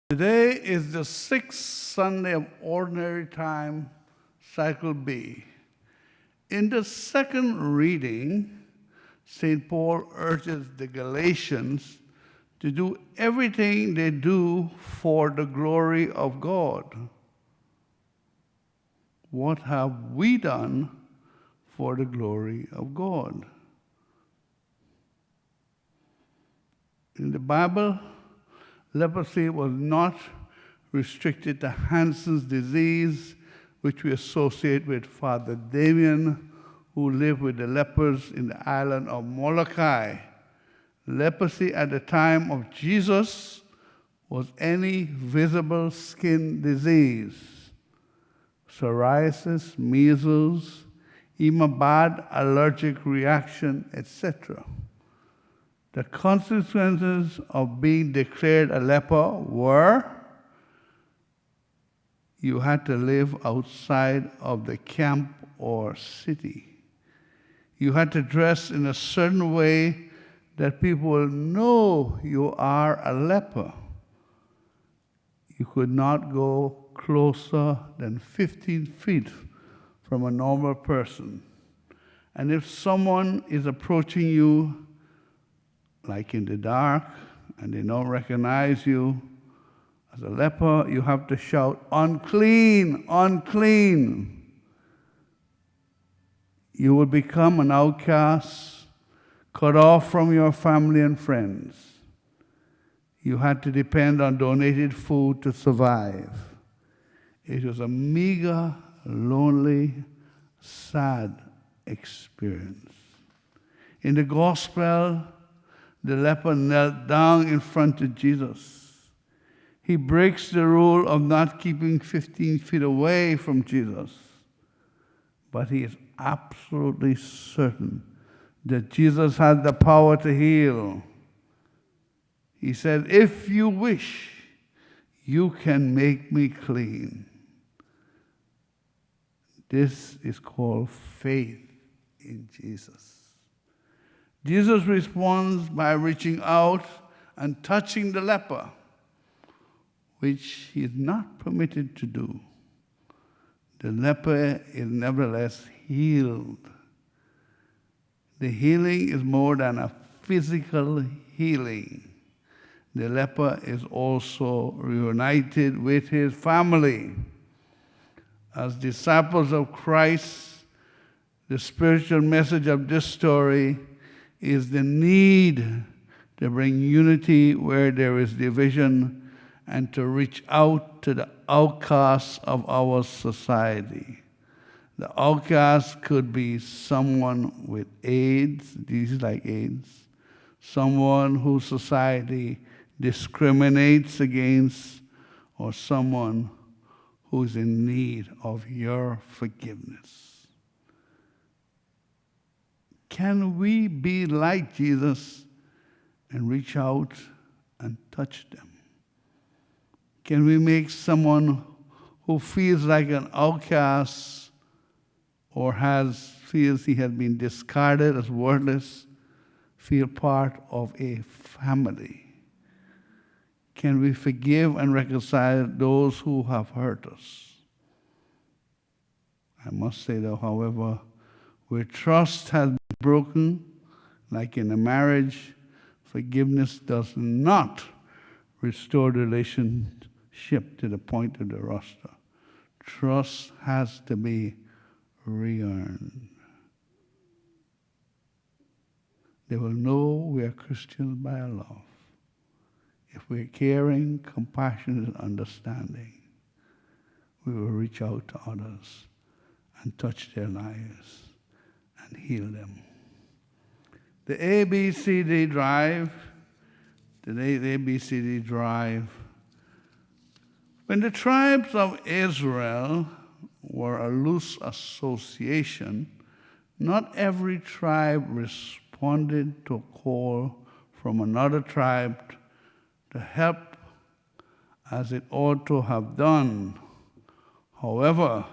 Today is the sixth Sunday of Ordinary Time, Cycle B. In the second reading, St. Paul urges the Galatians to do everything they do for the glory of God. What have we done for the glory of God? In the Bible, leprosy was not restricted to Hansen's disease, which we associate with Father Damien, who lived with the lepers in the island of Molokai. Leprosy at the time of Jesus was any visible skin disease, psoriasis, measles, even bad allergic reaction, etc. The consequences of being declared a leper were you had to live outside of the camp or city. You had to dress in a certain way that people will know you are a leper. You could not go closer than 15 feet from a normal person. And if someone is approaching you, like in the dark, and they don't recognize you as a leper, you have to shout, "Unclean, unclean." You will become an outcast, cut off from your family and friends. You had to depend on donated food to survive. It was a meager, lonely, sad experience. In the gospel, the leper knelt down in front of Jesus. He breaks the rule of not keeping 15 feet away from Jesus, but he is absolutely certain that Jesus had the power to heal. He said, "If you wish, you can make me clean." This is called faith in Jesus. Jesus responds by reaching out and touching the leper, which he is not permitted to do. The leper is nevertheless healed. The healing is more than a physical healing. The leper is also reunited with his family. As disciples of Christ, the spiritual message of this story is the need to bring unity where there is division and to reach out to the outcasts of our society. The outcast could be someone with AIDS, disease like AIDS, someone whose society discriminates against, or someone who is in need of your forgiveness. Can we be like Jesus and reach out and touch them? Can we make someone who feels like an outcast or feels he has been discarded as worthless feel part of a family? Can we forgive and reconcile those who have hurt us? I must say, though, however, where trust has been broken, like in a marriage, forgiveness does not restore the relationship to the point of the rupture. Trust has to be re-earned. They will know we are Christians by our love. If we're caring, compassionate, and understanding, we will reach out to others and touch their lives and heal them. The ABCD drive, today's ABCD drive. When the tribes of Israel were a loose association, not every tribe responded to a call from another tribe to help as it ought to have done. However,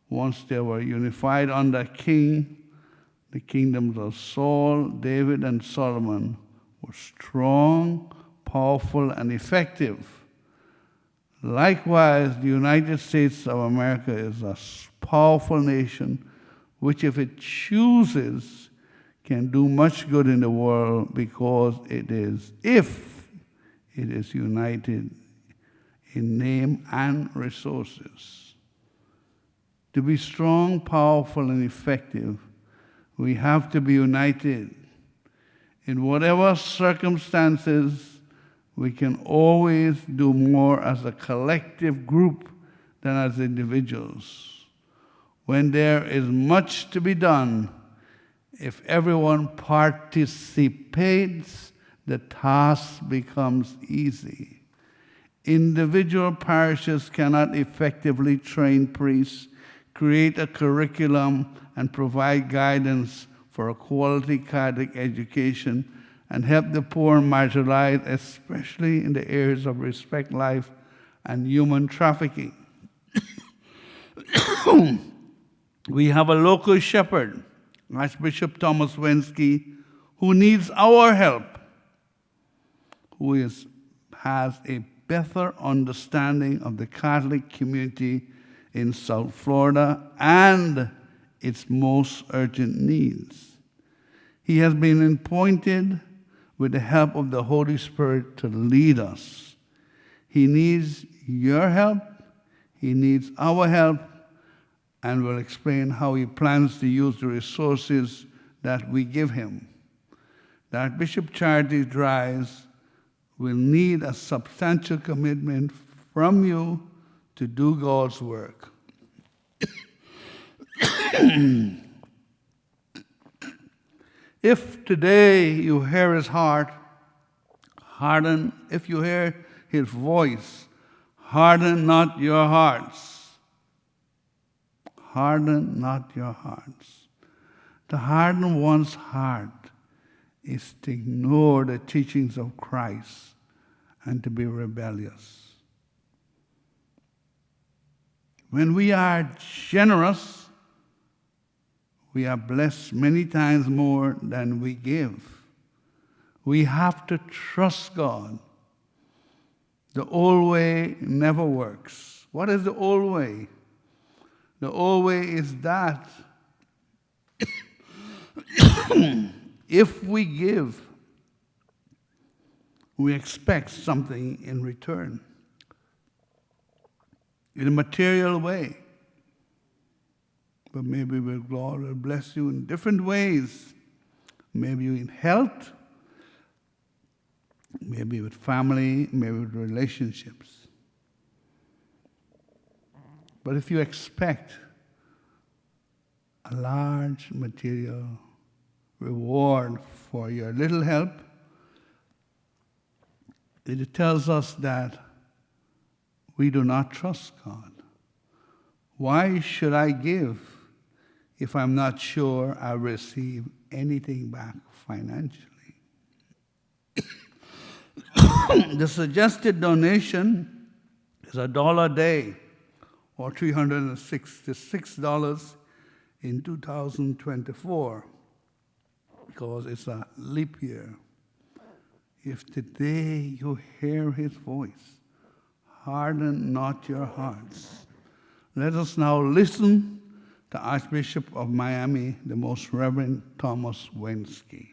once they were unified under a king, the kingdoms of Saul, David, and Solomon were strong, powerful, and effective. Likewise, the United States of America is a powerful nation which, if it chooses, can do much good in the world because if it is united in name and resources. To be strong, powerful, and effective, we have to be united. In whatever circumstances, we can always do more as a collective group than as individuals. When there is much to be done, if everyone participates, the task becomes easy. Individual parishes cannot effectively train priests, create a curriculum, and provide guidance for a quality Catholic education and help the poor and marginalized, especially in the areas of respect, life, and human trafficking. We have a local shepherd, Archbishop Thomas Wensky, who needs our help, who has a better understanding of the Catholic community in South Florida and its most urgent needs. He has been appointed with the help of the Holy Spirit to lead us. He needs your help, he needs our help, and will explain how he plans to use the resources that we give him. The Archbishop Charity Drives will need a substantial commitment from you to do God's work. If today you hear his heart, if you hear his voice, harden not your hearts. Harden not your hearts. To harden one's heart is to ignore the teachings of Christ and to be rebellious. When we are generous, we are blessed many times more than we give. We have to trust God. The old way never works. What is the old way? The old way is that if we give, we expect something in return. In a material way. But maybe God will bless you in different ways. Maybe in health, maybe with family, maybe with relationships. But if you expect a large material reward for your little help, it tells us that we do not trust God. Why should I give if I'm not sure I'll receive anything back financially? The suggested donation is $1 a day, or $366 in 2024, because it's a leap year. If today you hear his voice, harden not your hearts. Let us now listen to Archbishop of Miami, the Most Reverend Thomas Wensky.